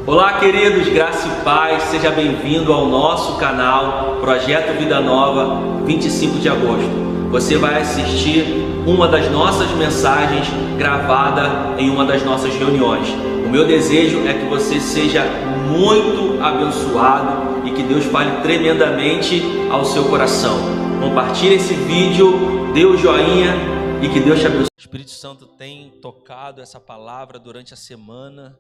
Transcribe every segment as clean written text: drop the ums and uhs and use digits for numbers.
Olá, queridos, graça e paz, seja bem-vindo ao nosso canal Projeto Vida Nova, 25 de agosto. Você vai assistir uma das nossas mensagens gravada em uma das nossas reuniões. O meu desejo é que você seja muito abençoado e que Deus fale tremendamente ao seu coração. Compartilhe esse vídeo, dê o joinha e que Deus te abençoe. O Espírito Santo tem tocado essa palavra durante a semana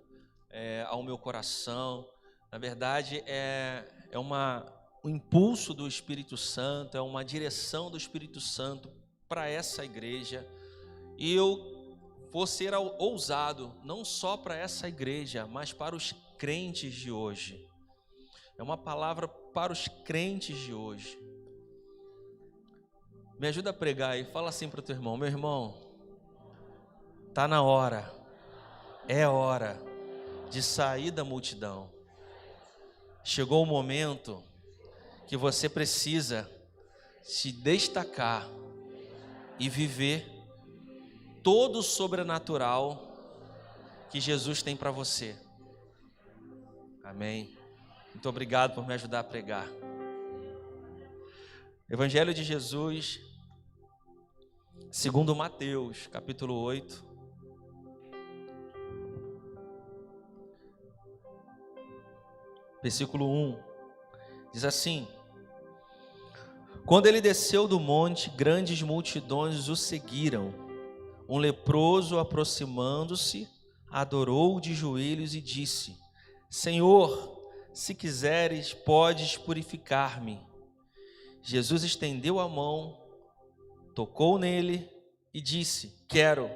ao meu coração. Na verdade, um impulso do Espírito Santo, é uma direção do Espírito Santo para essa igreja. E eu vou ser ousado, não só para essa igreja, mas para os crentes de hoje. É uma palavra para os crentes de hoje. Me ajuda a pregar e fala assim para o teu irmão: meu irmão, está na hora, é hora de sair da multidão. Chegou o momento que você precisa se destacar e viver todo o sobrenatural que Jesus tem para você. Amém. Muito obrigado por me ajudar a pregar. Evangelho de Jesus, segundo Mateus, capítulo 8. Versículo 1, diz assim: quando ele desceu do monte, grandes multidões o seguiram. Um leproso, aproximando-se, adorou de joelhos e disse: Senhor, se quiseres, podes purificar-me. Jesus estendeu a mão, tocou nele e disse: quero,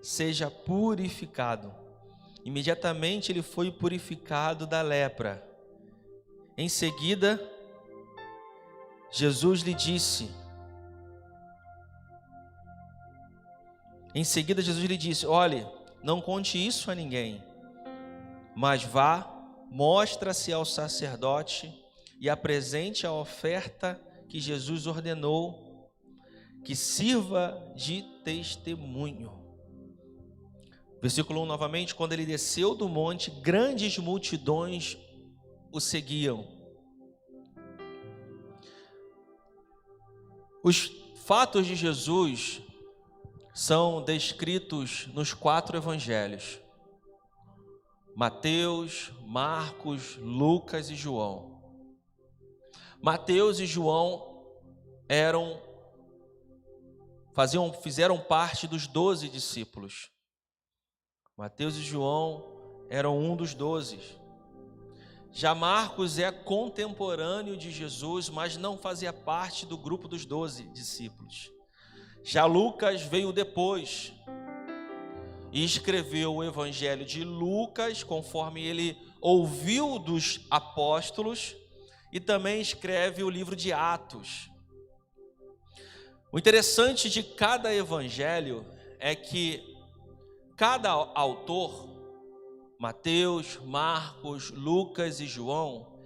seja purificado. Imediatamente ele foi purificado da lepra. Em seguida, Jesus lhe disse: olhe, não conte isso a ninguém, mas vá, mostra-se ao sacerdote e apresente a oferta que Jesus ordenou, que sirva de testemunho. Versículo 1 novamente: quando ele desceu do monte, grandes multidões o seguiam. Os fatos de Jesus são descritos nos 4 evangelhos: Mateus, Marcos, Lucas e João. Mateus e João fizeram parte dos 12 discípulos. Mateus e João eram um dos 12. Já Marcos é contemporâneo de Jesus, mas não fazia parte do grupo dos 12 discípulos. Já Lucas veio depois e escreveu o evangelho de Lucas, conforme ele ouviu dos apóstolos, e também escreve o livro de Atos. O interessante de cada evangelho é que cada autor, Mateus, Marcos, Lucas e João,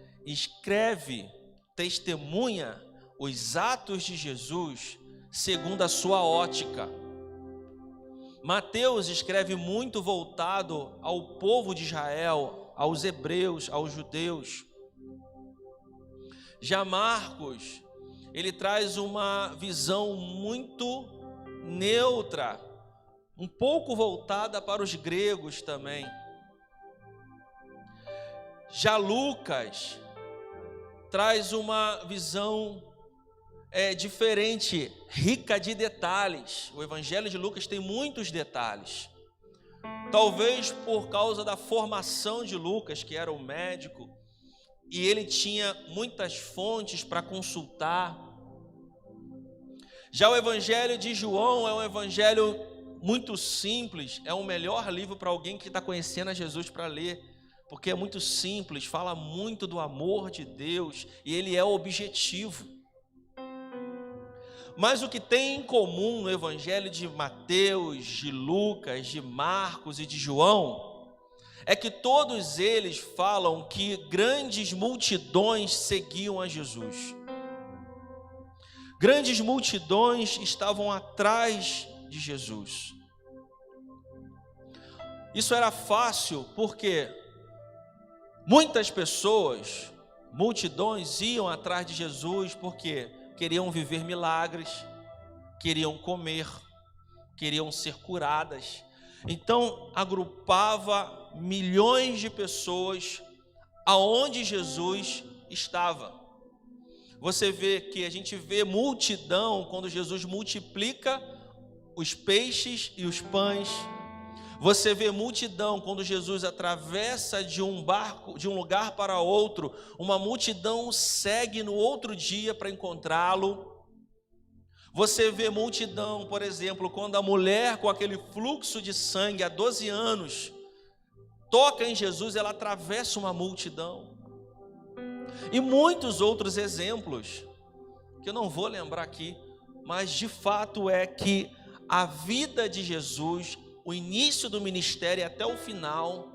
testemunha os atos de Jesus segundo a sua ótica. Mateus escreve muito voltado ao povo de Israel, aos hebreus, aos judeus. Já Marcos, ele traz uma visão muito neutra, um pouco voltada para os gregos também. Já Lucas traz uma visão diferente, rica de detalhes. O evangelho de Lucas tem muitos detalhes. Talvez por causa da formação de Lucas, que era um médico, e ele tinha muitas fontes para consultar. Já o evangelho de João é um evangelho muito simples, é o melhor livro para alguém que está conhecendo a Jesus para ler, porque é muito simples, fala muito do amor de Deus e ele é objetivo. Mas o que tem em comum no evangelho de Mateus, de Lucas, de Marcos e de João é que todos eles falam que grandes multidões seguiam a Jesus. Grandes multidões estavam atrás de Jesus. Isso era fácil porque Muitas pessoas, multidões iam atrás de Jesus porque queriam viver milagres, queriam comer, queriam ser curadas. Então agrupava milhões de pessoas aonde Jesus estava. Você vê que a gente vê multidão quando Jesus multiplica os peixes e os pães. Você vê multidão quando Jesus atravessa de um barco, de um lugar para outro. Uma multidão segue no outro dia para encontrá-lo. Você vê multidão, por exemplo, quando a mulher com aquele fluxo de sangue há 12 anos toca em Jesus, ela atravessa uma multidão. E muitos outros exemplos, que eu não vou lembrar aqui, mas de fato é que a vida de Jesus, o início do ministério até o final,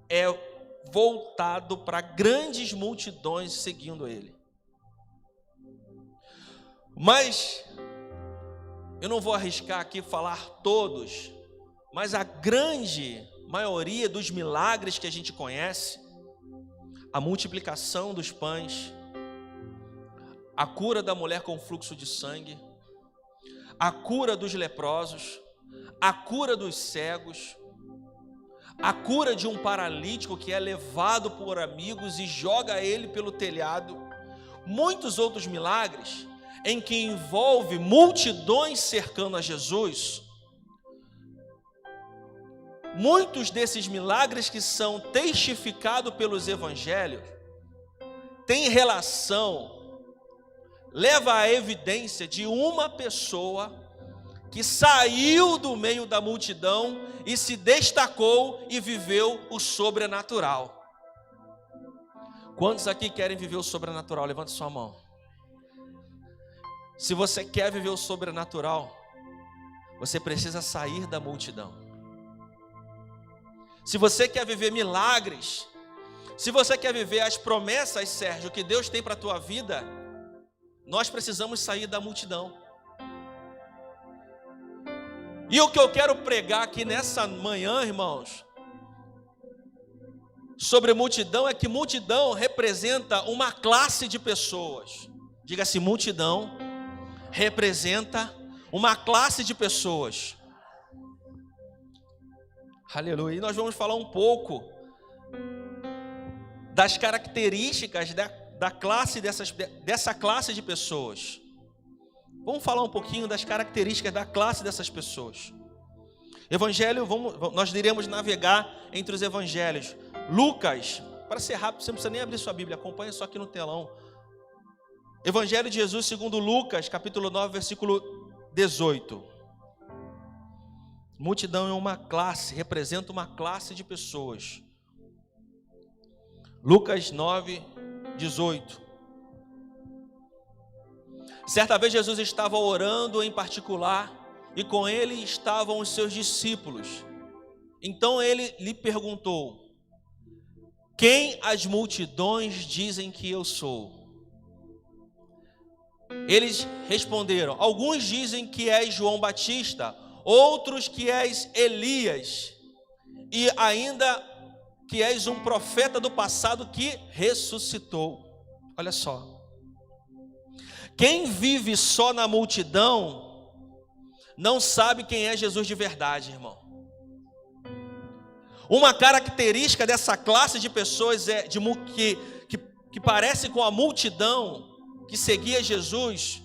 é voltado para grandes multidões seguindo ele. Mas eu não vou arriscar aqui falar todos, mas a grande maioria dos milagres que a gente conhece, a multiplicação dos pães, a cura da mulher com fluxo de sangue, a cura dos leprosos, a cura dos cegos, a cura de um paralítico que é levado por amigos e joga ele pelo telhado, muitos outros milagres em que envolve multidões cercando a Jesus. Muitos desses milagres que são testificados pelos evangelhos têm relação, leva à evidência de uma pessoa que saiu do meio da multidão e se destacou e viveu o sobrenatural. Quantos aqui querem viver o sobrenatural? Levante sua mão. Se você quer viver o sobrenatural, você precisa sair da multidão. Se você quer viver milagres, se você quer viver as promessas, Sérgio, que Deus tem para a tua vida, nós precisamos sair da multidão. E o que eu quero pregar aqui nessa manhã, irmãos, sobre multidão, é que multidão representa uma classe de pessoas. Diga assim, multidão representa uma classe de pessoas. Aleluia. E nós vamos falar um pouco das características da classe dessa classe de pessoas. Vamos falar um pouquinho das características da classe dessas pessoas. Evangelho, nós iremos navegar entre os evangelhos. Lucas, para ser rápido, você não precisa nem abrir sua Bíblia, acompanha só aqui no telão. Evangelho de Jesus segundo Lucas, capítulo 9, versículo 18. Multidão é uma classe, representa uma classe de pessoas. Lucas 9, 18. Certa vez Jesus estava orando em particular e com ele estavam os seus discípulos. Então ele lhe perguntou: quem as multidões dizem que eu sou? Eles responderam: alguns dizem que és João Batista, outros que és Elias, e ainda que és um profeta do passado que ressuscitou. Olha só. Quem vive só na multidão não sabe quem é Jesus de verdade, irmão. Uma característica dessa classe de pessoas que parece com a multidão que seguia Jesus,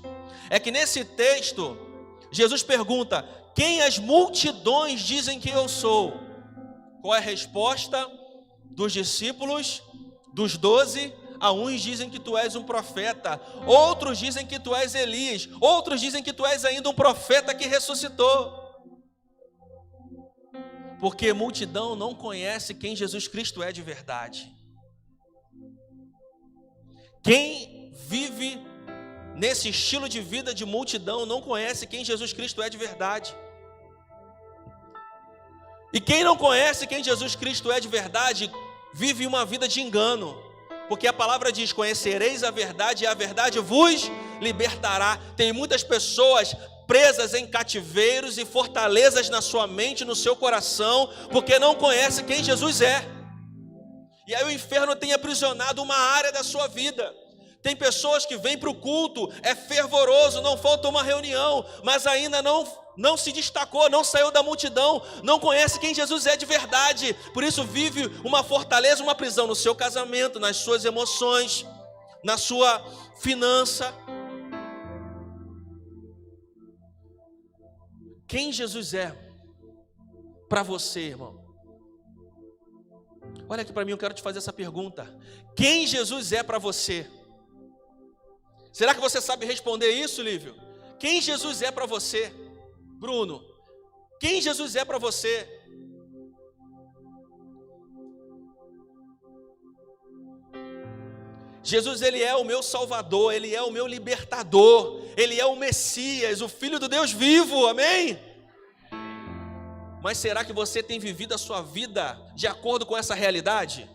é que nesse texto Jesus pergunta: quem as multidões dizem que eu sou? Qual é a resposta dos discípulos, dos 12? A uns dizem que tu és um profeta, outros dizem que tu és Elias, outros dizem que tu és ainda um profeta que ressuscitou. Porque multidão não conhece quem Jesus Cristo é de verdade. Quem vive nesse estilo de vida de multidão não conhece quem Jesus Cristo é de verdade. E quem não conhece quem Jesus Cristo é de verdade, vive uma vida de engano. Porque a palavra diz: conhecereis a verdade e a verdade vos libertará. Tem muitas pessoas presas em cativeiros e fortalezas na sua mente, no seu coração, porque não conhecem quem Jesus é. E aí o inferno tem aprisionado uma área da sua vida. Tem pessoas que vêm para o culto, é fervoroso, não falta uma reunião, mas ainda não se destacou, não saiu da multidão, não conhece quem Jesus é de verdade. Por isso vive uma fortaleza, uma prisão no seu casamento, nas suas emoções, na sua finança. Quem Jesus é para você, irmão? Olha aqui para mim, eu quero te fazer essa pergunta. Quem Jesus é para você? Será que você sabe responder isso, Lívio? Quem Jesus é para você? Bruno, quem Jesus é para você? Jesus, Ele é o meu Salvador, Ele é o meu libertador, Ele é o Messias, o Filho do Deus vivo, amém? Mas será que você tem vivido a sua vida de acordo com essa realidade?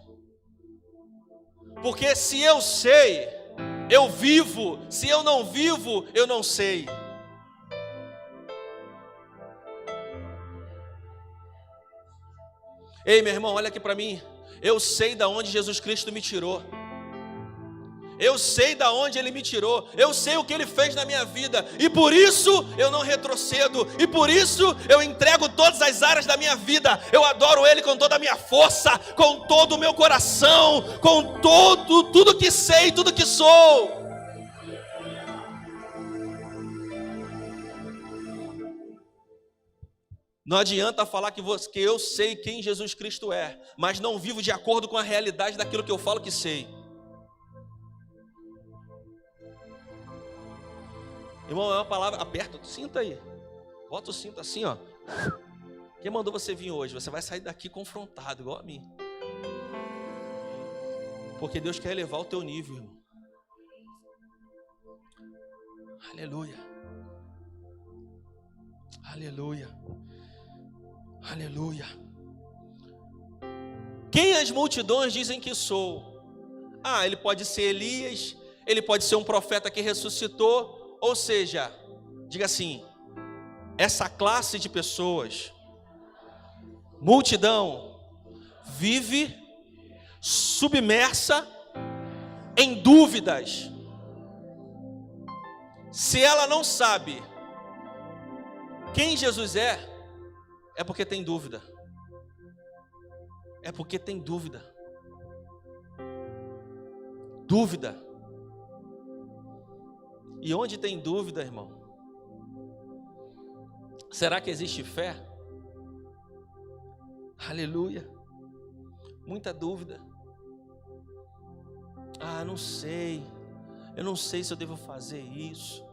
Porque se eu sei, eu vivo, se eu não vivo, eu não sei. Ei, meu irmão, olha aqui para mim. Eu sei de onde Jesus Cristo me tirou. Eu sei de onde Ele me tirou. Eu sei o que Ele fez na minha vida. E por isso eu não retrocedo. E por isso eu entrego todas as áreas da minha vida. Eu adoro Ele com toda a minha força, com todo o meu coração, com tudo que sei, tudo que sou. Não adianta falar que eu sei quem Jesus Cristo é, mas não vivo de acordo com a realidade daquilo que eu falo que sei. Irmão, é uma palavra, aperta o cinto aí, bota o cinto assim, ó. Quem mandou você vir hoje? Você vai sair daqui confrontado, igual a mim. Porque Deus quer elevar o teu nível, irmão. Aleluia. Aleluia. Aleluia. Quem as multidões dizem que sou? Ele pode ser Elias, ele pode ser um profeta que ressuscitou. Ou seja, diga assim, essa classe de pessoas, multidão, vive submersa em dúvidas. Se ela não sabe quem Jesus é porque tem dúvida. É porque tem dúvida. Dúvida. E onde tem dúvida, irmão? Será que existe fé? Aleluia. Muita dúvida. Não sei. Eu não sei se eu devo fazer isso.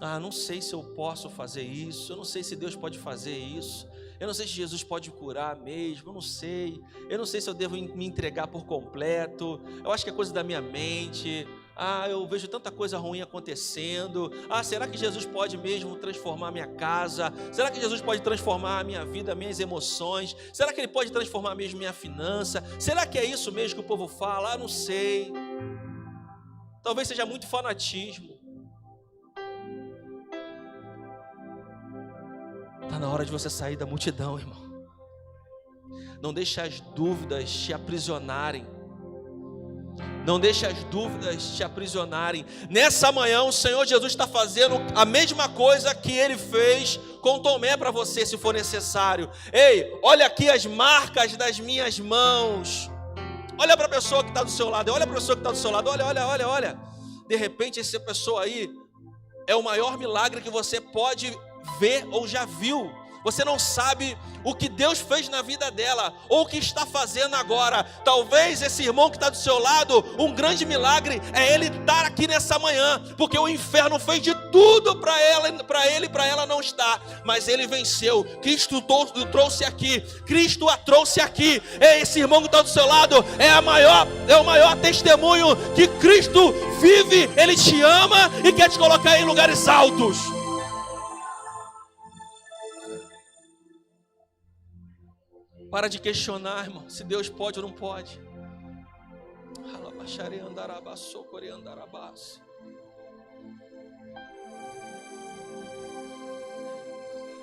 Não sei se eu posso fazer isso. Eu não sei se Deus pode fazer isso. Eu não sei se Jesus pode curar mesmo. Eu não sei. Eu não sei se eu devo me entregar por completo. Eu acho que é coisa da minha mente. Eu vejo tanta coisa ruim acontecendo. Será que Jesus pode mesmo transformar a minha casa? Será que Jesus pode transformar a minha vida, minhas emoções? Será que Ele pode transformar mesmo minha finança? Será que é isso mesmo que o povo fala? Não sei. Talvez seja muito fanatismo. Está na hora de você sair da multidão, irmão. Não deixe as dúvidas te aprisionarem. Não deixe as dúvidas te aprisionarem. Nessa manhã o Senhor Jesus está fazendo a mesma coisa que Ele fez com Tomé para você, se for necessário. Ei, olha aqui as marcas das minhas mãos. Olha para a pessoa que está do seu lado. Olha para a pessoa que está do seu lado. Olha. De repente essa pessoa aí é o maior milagre que você pode ver ou já viu. Você não sabe o que Deus fez na vida dela, ou o que está fazendo agora. Talvez esse irmão que está do seu lado, um grande milagre é ele estar aqui nessa manhã, porque o inferno fez de tudo para ela não estar, mas ele venceu. Cristo trouxe aqui, Cristo a trouxe aqui. Esse irmão que está do seu lado é o maior testemunho que Cristo vive. Ele te ama e quer te colocar em lugares altos. Para de questionar, irmão, se Deus pode ou não pode.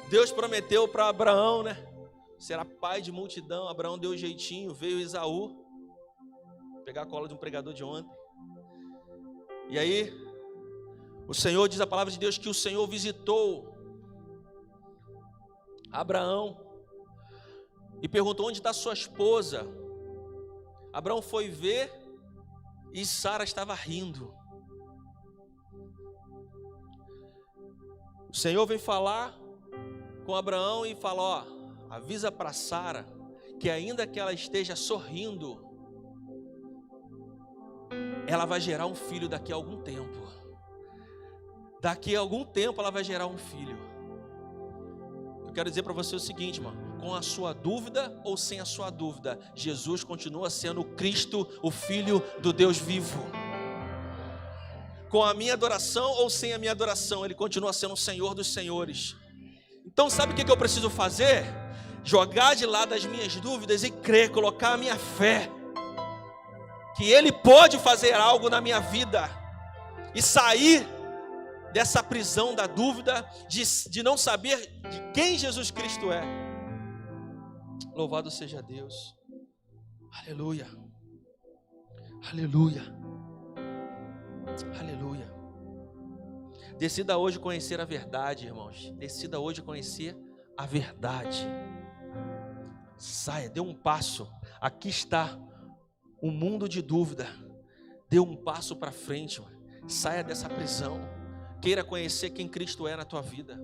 Deus prometeu para Abraão, né? Será pai de multidão. Abraão deu um jeitinho, veio Esaú. pegar a cola de um pregador de ontem. E aí, o Senhor, diz a palavra de Deus, que o Senhor visitou Abraão e perguntou: onde está sua esposa? Abraão foi ver e Sara estava rindo. O Senhor vem falar com Abraão e fala: ó, avisa para Sara que ainda que ela esteja sorrindo, ela vai gerar um filho daqui a algum tempo. Daqui a algum tempo ela vai gerar um filho. Eu quero dizer para você o seguinte, mano: com a sua dúvida ou sem a sua dúvida, Jesus continua sendo o Cristo, o Filho do Deus vivo. Com a minha adoração ou sem a minha adoração, Ele continua sendo o Senhor dos senhores. Então sabe o que eu preciso fazer? Jogar de lado as minhas dúvidas e crer, colocar a minha fé que Ele pode fazer algo na minha vida e sair dessa prisão da dúvida, de não saber de quem Jesus Cristo é. Louvado seja Deus. Aleluia. Aleluia. Aleluia. Decida hoje conhecer a verdade, irmãos. Decida hoje conhecer a verdade. Saia, dê um passo. Aqui está o mundo de dúvida. Dê um passo para frente. Saia dessa prisão. Queira conhecer quem Cristo é na tua vida.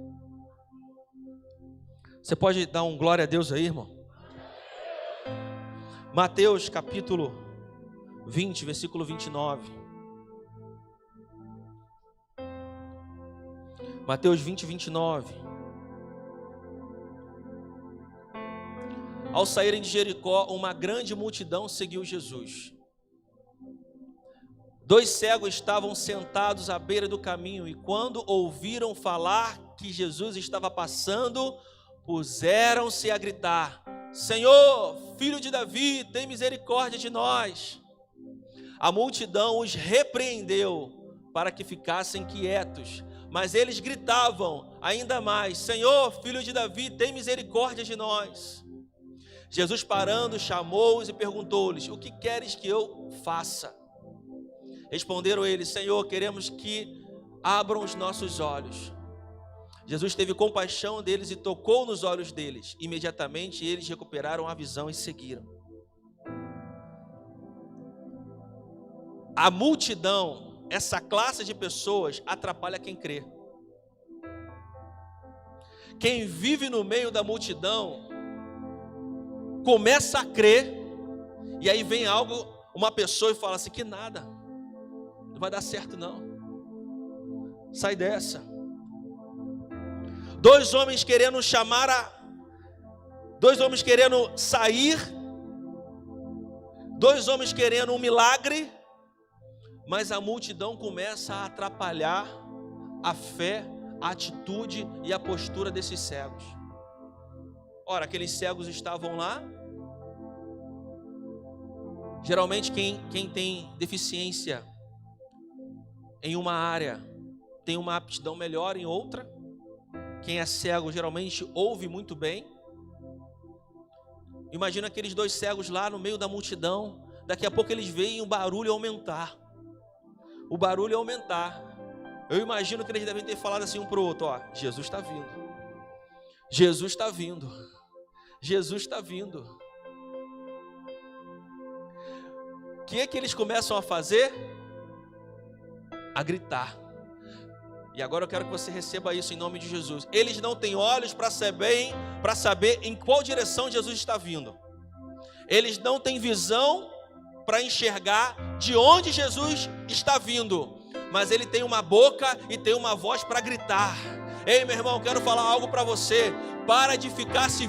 Você pode dar um glória a Deus aí, irmão? Mateus capítulo 20, versículo 29. Mateus 20, 29. Ao saírem de Jericó, uma grande multidão seguiu Jesus. 2 cegos estavam sentados à beira do caminho, e quando ouviram falar que Jesus estava passando, puseram-se a gritar: Senhor, filho de Davi, tem misericórdia de nós. A multidão os repreendeu para que ficassem quietos, mas eles gritavam ainda mais: Senhor, filho de Davi, tem misericórdia de nós. Jesus, parando, chamou-os e perguntou-lhes: o que queres que eu faça? Responderam eles: Senhor, queremos que abram os nossos olhos. Jesus teve compaixão deles e tocou nos olhos deles. Imediatamente eles recuperaram a visão e seguiram. A multidão, essa classe de pessoas, atrapalha quem crê. Quem vive no meio da multidão começa a crer, e aí vem uma pessoa e fala assim: que nada, não vai dar certo não, sai dessa. 2 homens querendo sair, 2 homens querendo um milagre, mas a multidão começa a atrapalhar a fé, a atitude e a postura desses cegos. Ora, aqueles cegos estavam lá. Geralmente quem tem deficiência em uma área tem uma aptidão melhor em outra. Quem é cego geralmente ouve muito bem. Imagina aqueles 2 cegos lá no meio da multidão. Daqui a pouco eles veem o barulho aumentar. O barulho aumentar. Eu imagino que eles devem ter falado assim um para o outro: ó, Jesus está vindo. Jesus está vindo. Jesus está vindo. O que é que eles começam a fazer? A gritar. E agora eu quero que você receba isso em nome de Jesus. Eles não têm olhos para saber em qual direção Jesus está vindo. Eles não têm visão para enxergar de onde Jesus está vindo. Mas ele tem uma boca e tem uma voz para gritar. Ei, meu irmão, quero falar algo para você. Para de ficar se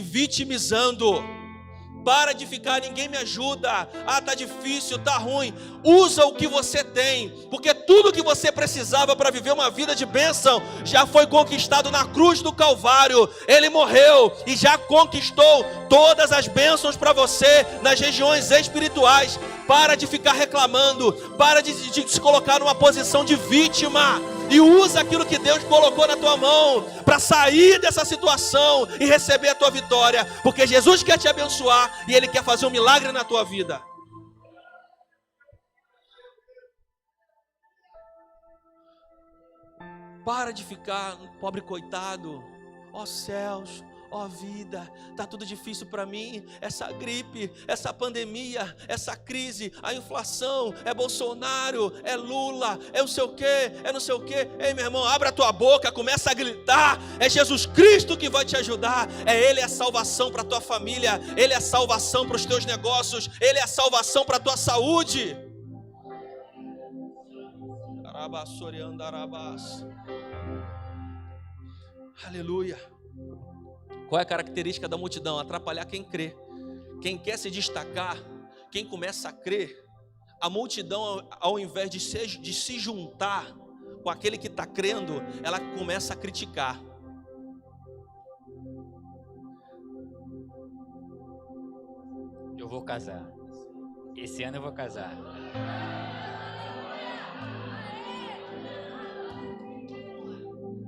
vitimizando. Para de ficar: ninguém me ajuda, tá difícil, tá ruim. Usa o que você tem, porque tudo que você precisava para viver uma vida de bênção já foi conquistado na cruz do Calvário. Ele morreu e já conquistou todas as bênçãos para você nas regiões espirituais. Para de ficar reclamando, para de se colocar numa posição de vítima. e usa aquilo que Deus colocou na tua mão para sair dessa situação e receber a tua vitória, porque Jesus quer te abençoar e Ele quer fazer um milagre na tua vida. Para de ficar um pobre coitado. Ó céus, ó vida, tá tudo difícil para mim. Essa gripe, essa pandemia, essa crise, a inflação, é Bolsonaro, é Lula, é não sei o quê, é não sei o quê. Ei, meu irmão, abre a tua boca, começa a gritar. É Jesus Cristo que vai te ajudar. Ele é a salvação para tua família. Ele é a salvação para os teus negócios. Ele é a salvação para a tua saúde. Aleluia. Qual é a característica da multidão? Atrapalhar quem crê. Quem quer se destacar, quem começa a crer, a multidão, ao invés de se juntar com aquele que está crendo, ela começa a criticar. Eu vou casar. Esse ano eu vou casar.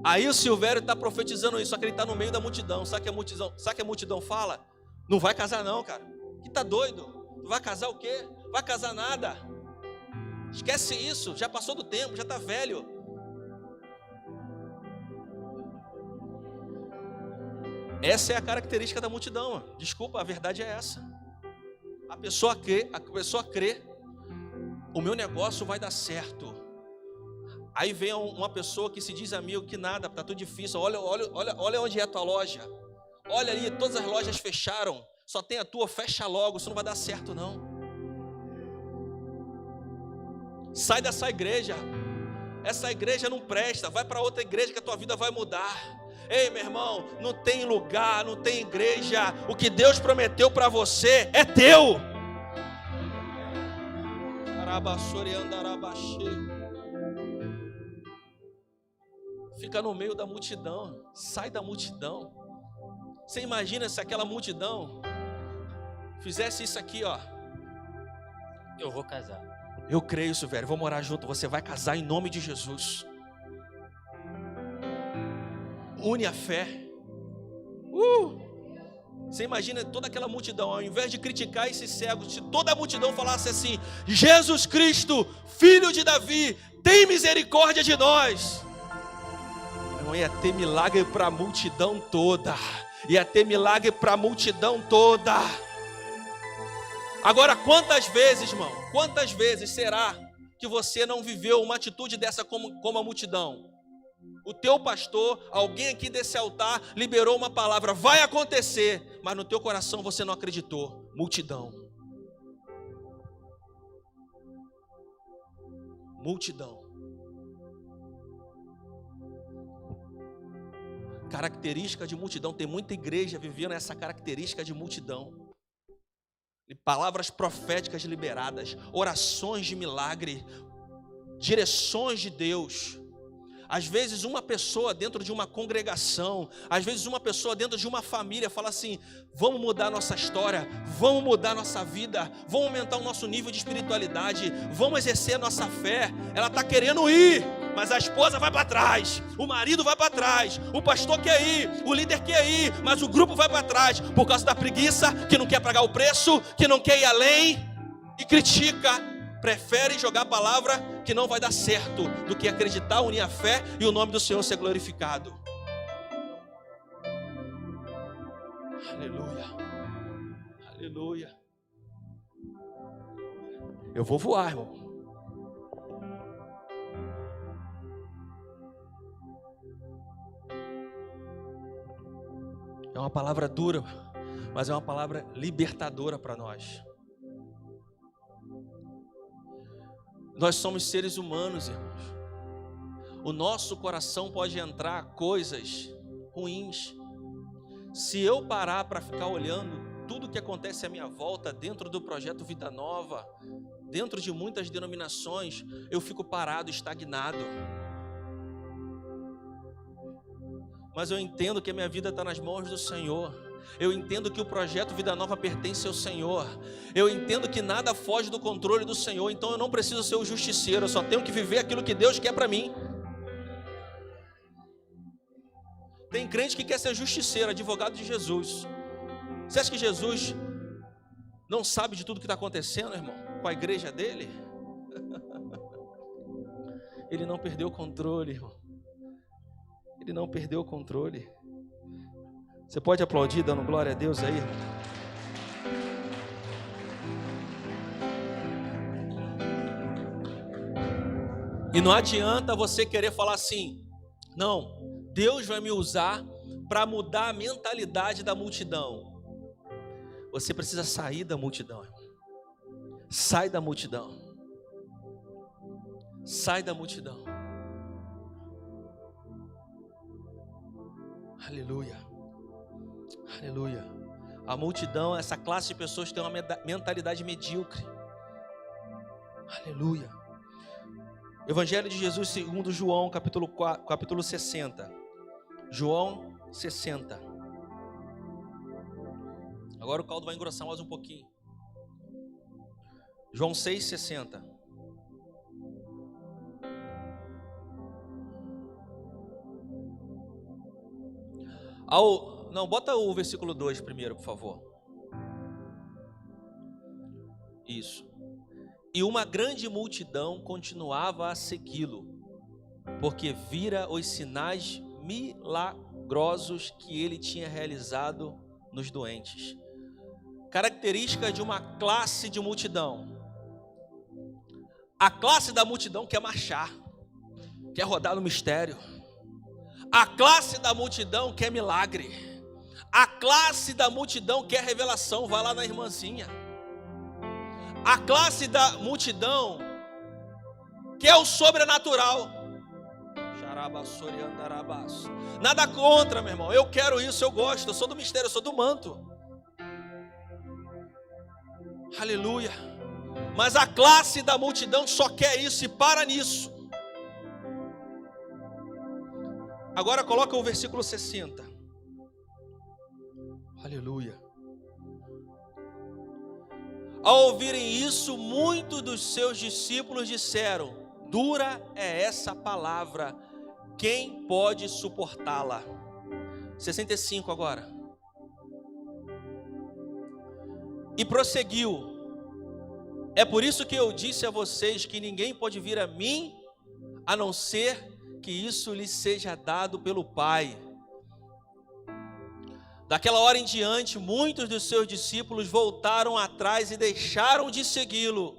Aí o Silvério está profetizando isso, só que ele está no meio da multidão. Sabe que a multidão fala? Não vai casar não, cara. Que tá doido? Tu vai casar o quê? Vai casar nada. Esquece isso, já passou do tempo, já está velho. Essa é a característica da multidão. Desculpa, a verdade é essa. A pessoa crê, o meu negócio vai dar certo. Aí vem uma pessoa que se diz amigo, que nada, está tudo difícil. Olha onde é a tua loja. Olha ali, todas as lojas fecharam. Só tem a tua, fecha logo, isso não vai dar certo não. Sai dessa igreja. Essa igreja não presta, vai para outra igreja que a tua vida vai mudar. Ei, meu irmão, não tem lugar, não tem igreja. O que Deus prometeu para você é teu. Fica no meio da multidão, sai da multidão. Você imagina se aquela multidão fizesse isso aqui, ó. Eu vou casar. Eu creio isso, velho. Vou morar junto. Você vai casar em nome de Jesus. Une a fé. Você imagina toda aquela multidão, ao invés de criticar esses cegos, se toda a multidão falasse assim: Jesus Cristo, filho de Davi, tem misericórdia de nós. Não ia ter milagre para a multidão toda. Ia ter milagre para a multidão toda. Agora, quantas vezes, irmão, quantas vezes será que você não viveu uma atitude dessa como a multidão? O teu pastor, alguém aqui desse altar, liberou uma palavra, vai acontecer, mas no teu coração você não acreditou. Multidão. Multidão. Característica de multidão, tem muita igreja vivendo essa característica de multidão. Palavras proféticas liberadas, orações de milagre, direções de Deus. Às vezes uma pessoa dentro de uma congregação, às vezes uma pessoa dentro de uma família fala assim: vamos mudar nossa história, vamos mudar nossa vida, vamos aumentar o nosso nível de espiritualidade, vamos exercer a nossa fé. Ela está querendo ir, mas a esposa vai para trás, o marido vai para trás, o pastor quer ir, o líder quer ir, mas o grupo vai para trás, por causa da preguiça, que não quer pagar o preço, que não quer ir além e critica. Prefere jogar a palavra que não vai dar certo do que acreditar, unir a fé e o nome do Senhor ser glorificado. Aleluia. Aleluia. Eu vou voar, irmão. É uma palavra dura, mas é uma palavra libertadora para nós. Nós somos seres humanos, irmãos. O nosso coração pode entrar coisas ruins. Se eu parar para ficar olhando tudo que acontece à minha volta, dentro do projeto Vida Nova, dentro de muitas denominações, eu fico parado, estagnado. Mas eu entendo que a minha vida está nas mãos do Senhor. Eu entendo que o projeto Vida Nova pertence ao Senhor. Eu entendo que nada foge do controle do Senhor. Então eu não preciso ser o justiceiro, eu só tenho que viver aquilo que Deus quer para mim. Tem crente que quer ser justiceiro, advogado de Jesus. Você acha que Jesus não sabe de tudo que está acontecendo, irmão, com a igreja dele? Ele não perdeu o controle, irmão. Ele não perdeu o controle. Você pode aplaudir dando glória a Deus aí, irmão? E não adianta você querer falar assim: não, Deus vai me usar para mudar a mentalidade da multidão. Você precisa sair da multidão, irmão. Sai da multidão. Sai da multidão. Aleluia. Aleluia. A multidão, essa classe de pessoas tem uma mentalidade medíocre. Aleluia. Evangelho de Jesus segundo João, capítulo 60. João 60. Agora o caldo vai engrossar mais um pouquinho. João 6,60. Não, bota o versículo 2 primeiro, por favor. Isso. E uma grande multidão continuava a segui-lo, porque vira os sinais milagrosos que ele tinha realizado nos doentes. Característica de uma classe de multidão. A classe da multidão quer marchar, quer rodar no mistério. A classe da multidão quer milagre. A classe da multidão quer revelação. Vai lá na irmãzinha. A classe da multidão quer o sobrenatural. Nada contra, meu irmão. Eu quero isso, eu gosto. Eu sou do mistério, eu sou do manto. Aleluia. Mas a classe da multidão só quer isso e para nisso. Agora coloca o versículo 60. Aleluia. Ao ouvirem isso, muitos dos seus discípulos disseram: dura é essa palavra, quem pode suportá-la? 65 agora. E prosseguiu: é por isso que eu disse a vocês que ninguém pode vir a mim, a não ser que isso lhe seja dado pelo Pai. Daquela hora em diante, muitos dos seus discípulos voltaram atrás e deixaram de segui-lo.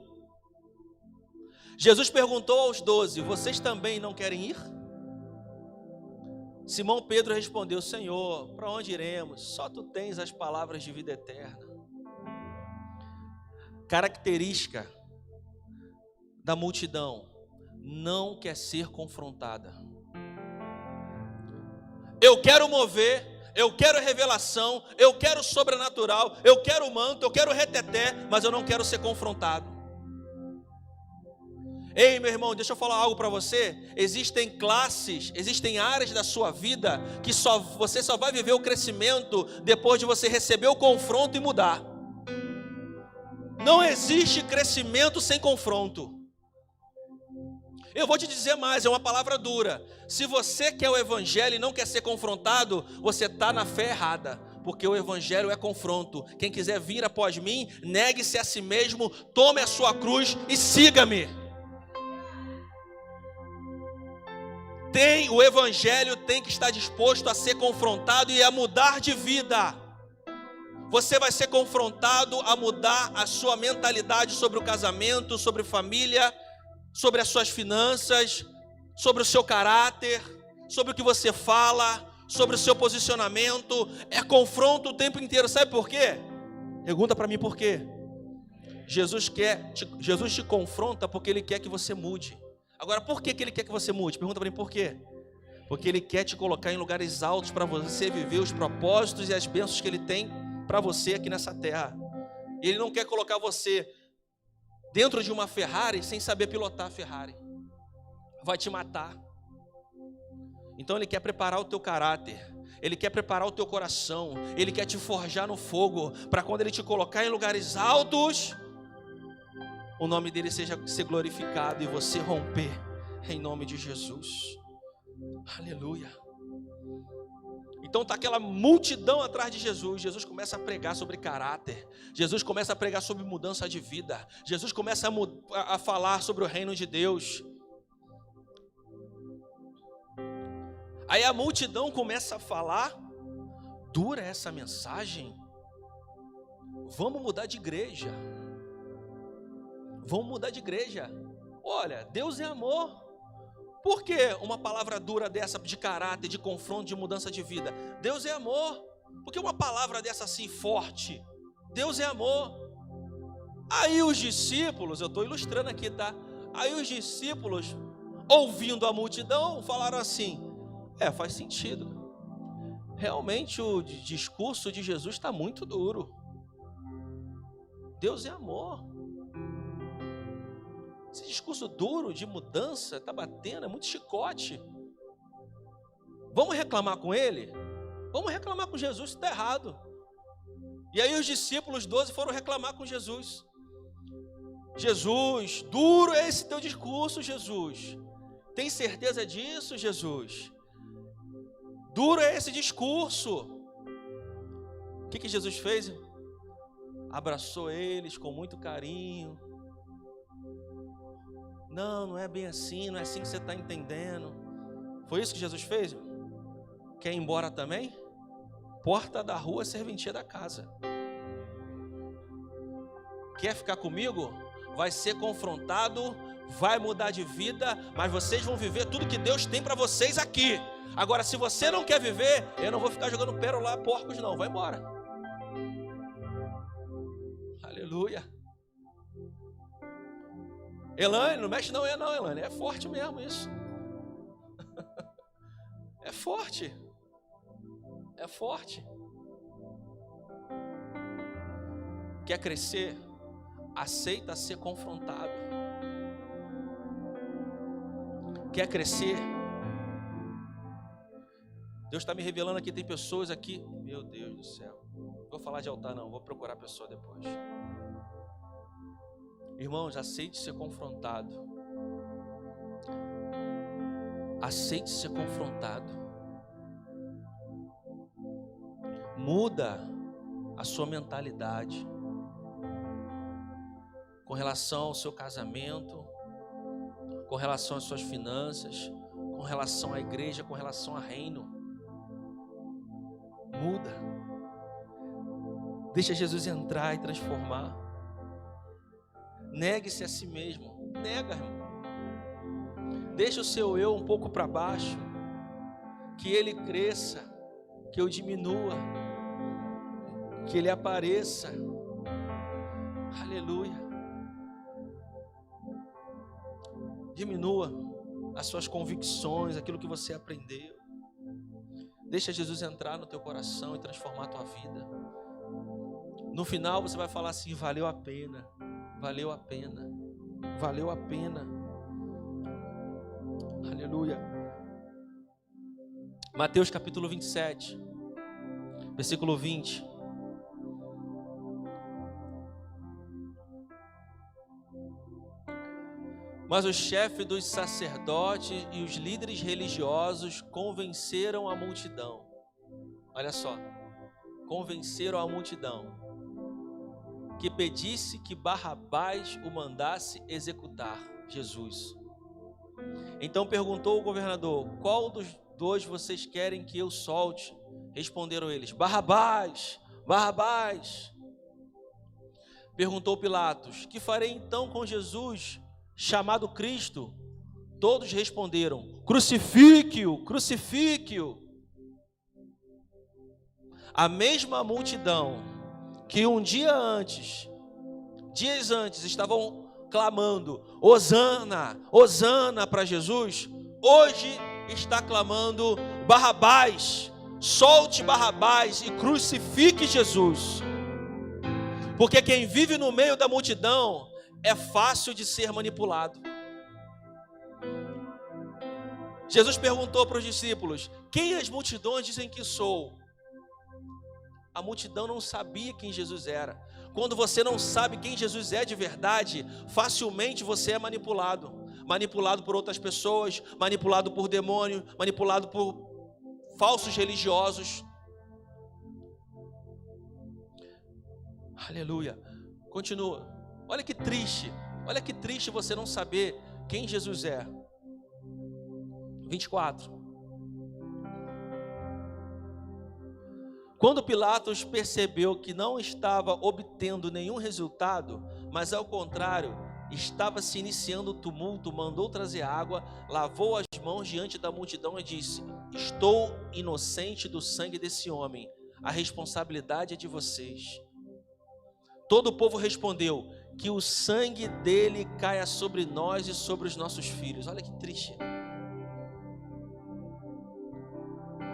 Jesus perguntou aos 12: vocês também não querem ir? Simão Pedro respondeu: Senhor, para onde iremos? Só tu tens as palavras de vida eterna. Característica da multidão: não quer ser confrontada. Eu quero mover, eu quero revelação, eu quero sobrenatural, eu quero manto, eu quero reteté, mas eu não quero ser confrontado. Ei, meu irmão, deixa eu falar algo para você. Existem classes, existem áreas da sua vida que você só vai viver o crescimento depois de você receber o confronto e mudar. Não existe crescimento sem confronto. Eu vou te dizer mais, é uma palavra dura. Se você quer o evangelho e não quer ser confrontado, você está na fé errada, porque o evangelho é confronto. Quem quiser vir após mim, negue-se a si mesmo, tome a sua cruz e siga-me. O evangelho tem que estar disposto a ser confrontado e a mudar de vida. Você vai ser confrontado a mudar a sua mentalidade sobre o casamento, sobre família, sobre as suas finanças, sobre o seu caráter, sobre o que você fala, sobre o seu posicionamento. É confronto o tempo inteiro. Sabe por quê? Pergunta para mim por quê. Jesus te confronta porque Ele quer que você mude. Agora, por que Ele quer que você mude? Pergunta para mim por quê. Porque Ele quer te colocar em lugares altos para você viver os propósitos e as bênçãos que Ele tem para você aqui nessa terra. Ele não quer colocar você dentro de uma Ferrari sem saber pilotar a Ferrari. Vai te matar. Então Ele quer preparar o teu caráter. Ele quer preparar o teu coração. Ele quer te forjar no fogo, para quando Ele te colocar em lugares altos, o nome dEle seja glorificado e você romper em nome de Jesus. Aleluia. Então está aquela multidão atrás de Jesus. Jesus começa a pregar sobre caráter. Jesus começa a pregar sobre mudança de vida. Jesus começa a falar sobre o reino de Deus. Aí a multidão começa a falar: dura essa mensagem? Vamos mudar de igreja. Vamos mudar de igreja. Olha, Deus é amor. Por que uma palavra dura dessa, de caráter, de confronto, de mudança de vida? Deus é amor. Por que uma palavra dessa assim forte? Deus é amor. Aí os discípulos, eu estou ilustrando aqui, tá? Aí os discípulos, ouvindo a multidão, falaram assim: faz sentido. Realmente o discurso de Jesus está muito duro. Deus é amor. Esse discurso duro de mudança está batendo, é muito chicote. Vamos reclamar com ele? Vamos reclamar com Jesus, isso está errado. E aí os discípulos 12 foram reclamar com Jesus. Jesus, duro é esse teu discurso, Jesus. Tem certeza disso, Jesus? Duro é esse discurso. O que Jesus fez? Abraçou eles com muito carinho. Não é bem assim, não é assim que você está entendendo. Foi isso que Jesus fez? Quer ir embora também? Porta da rua, serventia da casa. Quer ficar comigo? Vai ser confrontado, vai mudar de vida, mas vocês vão viver tudo que Deus tem para vocês aqui. Agora, se você não quer viver, eu não vou ficar jogando pérola a porcos não, vai embora. Aleluia. Elaine, não mexe não, Elaine, é forte mesmo isso. É forte. É forte. Quer crescer? Aceita ser confrontado. Quer crescer? Deus está me revelando aqui, tem pessoas aqui. Meu Deus do céu. Não vou falar de altar não, vou procurar a pessoa depois. Irmãos, aceite ser confrontado. Aceite ser confrontado. Muda a sua mentalidade com relação ao seu casamento, com relação às suas finanças, com relação à igreja, com relação ao reino. Muda. Deixa Jesus entrar e transformar. Negue-se a si mesmo. Nega, irmão. Deixa o seu eu um pouco para baixo. Que ele cresça. Que eu diminua. Que ele apareça. Aleluia. Diminua as suas convicções, aquilo que você aprendeu. Deixa Jesus entrar no teu coração e transformar a tua vida. No final você vai falar assim: valeu a pena. Valeu a pena, valeu a pena. Aleluia. Mateus capítulo 27, versículo 20. Mas o chefe dos sacerdotes e os líderes religiosos convenceram a multidão. Olha só, convenceram a multidão que pedisse que Barrabás o mandasse executar Jesus. Então perguntou o governador: qual dos dois vocês querem que eu solte? Responderam eles: Barrabás, Barrabás. Perguntou Pilatos: que farei então com Jesus, chamado Cristo? Todos responderam: crucifique-o, crucifique-o. A mesma multidão que dias antes estavam clamando Hosana, Hosana para Jesus, hoje está clamando Barrabás, solte Barrabás e crucifique Jesus. Porque quem vive no meio da multidão é fácil de ser manipulado. Jesus perguntou para os discípulos: quem as multidões dizem que sou? A multidão não sabia quem Jesus era. Quando você não sabe quem Jesus é de verdade, facilmente você é manipulado. Manipulado por outras pessoas, manipulado por demônio, manipulado por falsos religiosos. Aleluia. Continua. Olha que triste você não saber quem Jesus é. 24. Quando Pilatos percebeu que não estava obtendo nenhum resultado, mas ao contrário, estava se iniciando o tumulto, mandou trazer água, lavou as mãos diante da multidão e disse: estou inocente do sangue desse homem, a responsabilidade é de vocês. Todo o povo respondeu: que o sangue dele caia sobre nós e sobre os nossos filhos. Olha que triste.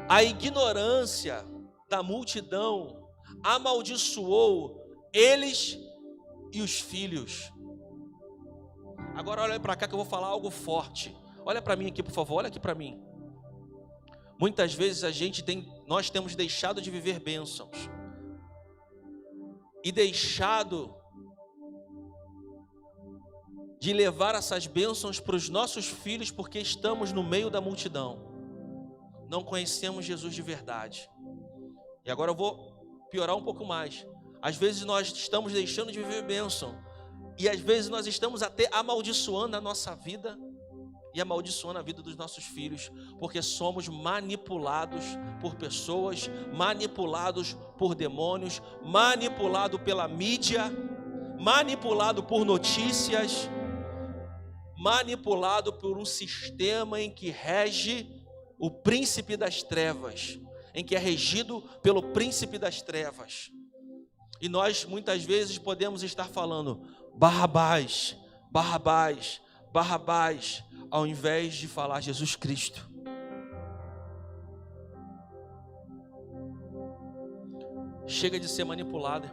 A ignorância da multidão amaldiçoou eles e os filhos. Agora olha para cá que eu vou falar algo forte. Olha para mim aqui, por favor, olha aqui para mim. Muitas vezes nós temos deixado de viver bênçãos e deixado de levar essas bênçãos para os nossos filhos porque estamos no meio da multidão. Não conhecemos Jesus de verdade. E agora eu vou piorar um pouco mais. Às vezes nós estamos deixando de viver bênção. E às vezes nós estamos até amaldiçoando a nossa vida e amaldiçoando a vida dos nossos filhos, porque somos manipulados por pessoas, manipulados por demônios, manipulados pela mídia, manipulados por notícias, manipulados por um sistema em que rege o príncipe das trevas, em que é regido pelo príncipe das trevas. E nós muitas vezes podemos estar falando Barrabás, Barrabás, Barrabás, ao invés de falar Jesus Cristo. Chega de ser manipulado.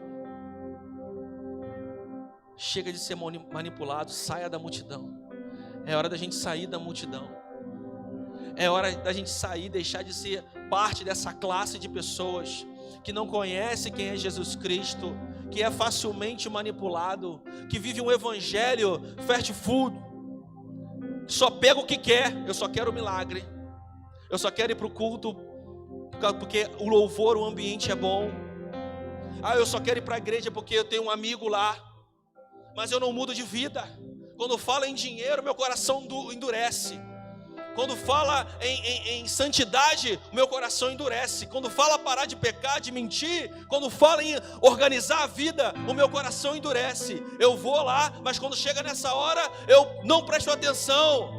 Chega de ser manipulado, saia da multidão. É hora da gente sair da multidão. É hora da gente sair, deixar de ser parte dessa classe de pessoas que não conhece quem é Jesus Cristo, que é facilmente manipulado, que vive um evangelho fast food, só pega o que quer. Eu só quero o milagre, eu só quero ir para o culto porque o louvor, o ambiente é bom. Eu só quero ir para a igreja porque eu tenho um amigo lá, mas eu não mudo de vida. Quando fala em dinheiro, meu coração endurece. Quando fala em santidade, o meu coração endurece. Quando fala parar de pecar, de mentir, quando fala em organizar a vida, o meu coração endurece. Eu vou lá, mas quando chega nessa hora, eu não presto atenção.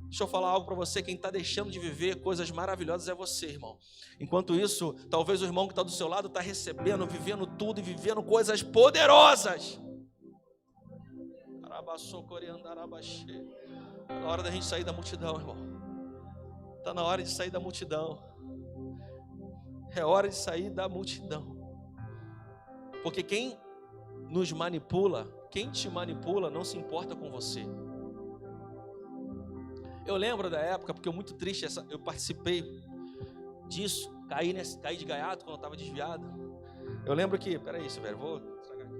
Deixa eu falar algo para você. Quem está deixando de viver coisas maravilhosas é você, irmão. Enquanto isso, talvez o irmão que está do seu lado está recebendo, vivendo tudo e vivendo coisas poderosas. Está na hora da gente sair da multidão, irmão. Está na hora de sair da multidão. É hora de sair da multidão. Porque quem nos manipula, quem te manipula, não se importa com você. Eu lembro da época, porque é muito triste, eu participei disso, caí de gaiato quando eu estava desviado. Eu lembro que, peraí, isso, velho, vou estragar aqui.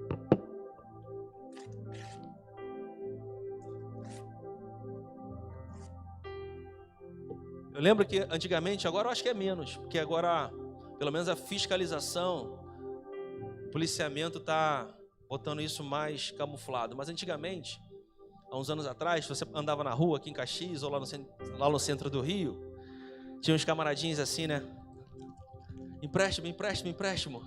Eu lembro que antigamente, agora eu acho que é menos, porque agora, pelo menos a fiscalização, o policiamento está botando isso mais camuflado. Mas antigamente, há uns anos atrás, você andava na rua aqui em Caxias ou lá no centro do Rio, tinha uns camaradinhos assim, né? Empréstimo, empréstimo, empréstimo.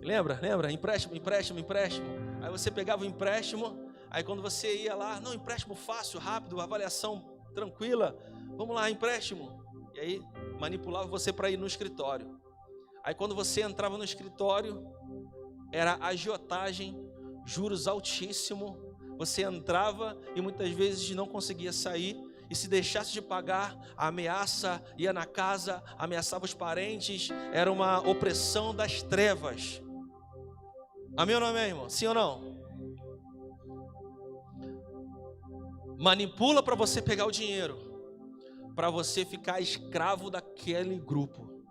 Lembra? Empréstimo, empréstimo, empréstimo. Aí você pegava o empréstimo, aí quando você ia lá, não, empréstimo fácil, rápido, avaliação tranquila, vamos lá, empréstimo. E aí manipulava você para ir no escritório. Aí quando você entrava no escritório, era agiotagem, juros altíssimos. Você entrava e muitas vezes não conseguia sair. E se deixasse de pagar, a ameaça ia na casa, ameaçava os parentes. Era uma opressão das trevas. Amém ou não amém, irmão? Sim ou não? Manipula para você pegar o dinheiro, para você ficar escravo daquele grupo.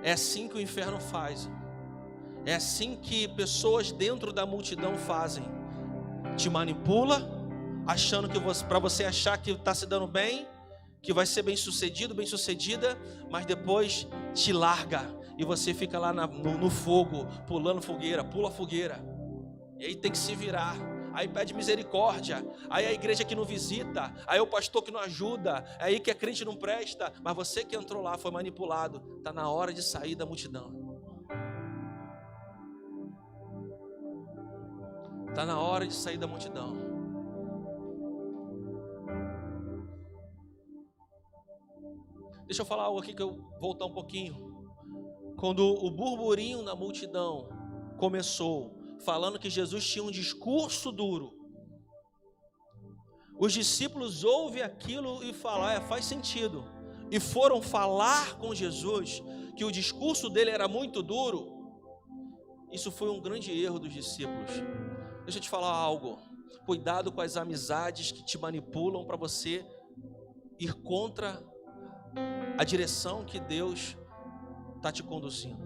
É assim que o inferno faz. É assim que pessoas dentro da multidão fazem. Te manipula, achando que para você achar que está se dando bem, que vai ser bem sucedido, bem sucedida, mas depois te larga e você fica lá no fogo, pulando fogueira, pula fogueira. E aí tem que se virar. Aí pede misericórdia, aí a igreja que não visita, aí o pastor que não ajuda, aí que é crente não presta, mas você que entrou lá foi manipulado. Está na hora de sair da multidão. Está na hora de sair da multidão. Deixa eu falar algo aqui que eu vou voltar um pouquinho. Quando o burburinho na multidão começou, falando que Jesus tinha um discurso duro, os discípulos ouvem aquilo e falam, faz sentido, e foram falar com Jesus que o discurso dele era muito duro. Isso foi um grande erro dos discípulos. Deixa eu te falar algo, cuidado com as amizades que te manipulam para você ir contra a direção que Deus está te conduzindo,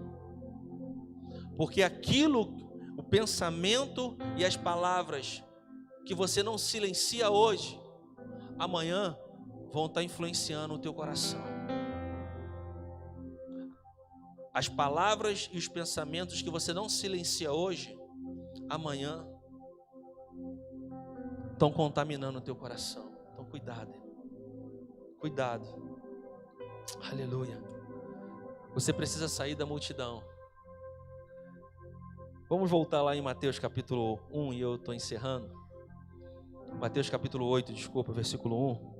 porque aquilo, o pensamento e as palavras que você não silencia hoje, amanhã vão estar influenciando o teu coração. As palavras e os pensamentos que você não silencia hoje, amanhã estão contaminando o teu coração. Então cuidado, cuidado. Aleluia. Você precisa sair da multidão. Vamos voltar lá em Mateus capítulo 1 e eu estou encerrando. Mateus capítulo 8, desculpa, versículo 1.